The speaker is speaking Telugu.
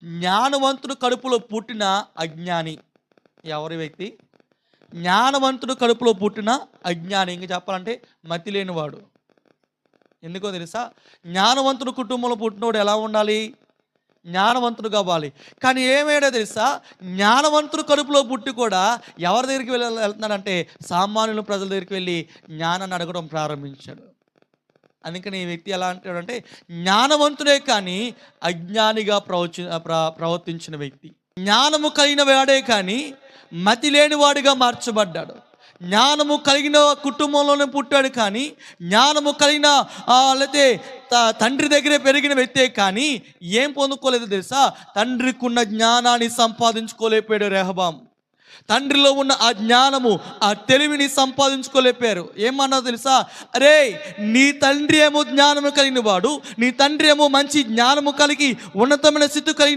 జ్ఞానవంతుడు కడుపులో పుట్టిన అజ్ఞాని. ఎవరి వ్యక్తి? జ్ఞానవంతుడు కడుపులో పుట్టిన అజ్ఞాని. ఇంక చెప్పాలంటే మతి లేనివాడు. ఎందుకో తెలుసా? జ్ఞానవంతుడు కుటుంబంలో పుట్టినోడు ఎలా ఉండాలి? జ్ఞానవంతుడు కావాలి. కానీ ఏమేడో తెలుసా? జ్ఞానవంతుడు కడుపులో పుట్టి కూడా ఎవరి దగ్గరికి వెళ్తున్నాడంటే సామాన్యుల ప్రజల దగ్గరికి వెళ్ళి జ్ఞానాన్ని అడగడం ప్రారంభించాడు. అందుకని ఈ వ్యక్తి ఎలా అంటాడంటే జ్ఞానవంతుడే కానీ అజ్ఞానిగా ప్రవర్తించిన వ్యక్తి. జ్ఞానము కలిగిన వాడే కానీ మతి లేనివాడిగా మార్చబడ్డాడు. జ్ఞానము కలిగిన కుటుంబంలోనే పుట్టాడు కానీ జ్ఞానము కలిగిన లేకపోతే తండ్రి దగ్గరే పెరిగిన వ్యక్తే కానీ ఏం పొందుకోలేదు తెలుసా? తండ్రికి ఉన్న జ్ఞానాన్ని సంపాదించుకోలేకపోయాడు రెహబాం. తండ్రిలో ఉన్న ఆ జ్ఞానము, ఆ తెలివిని సంపాదించుకోలేపారు. ఏమన్నా తెలుసా? అరే, నీ తండ్రి ఏమో జ్ఞానము కలిగిన వాడు, నీ తండ్రి ఏమో మంచి జ్ఞానము కలిగి ఉన్నతమైన స్థితి కలిగిన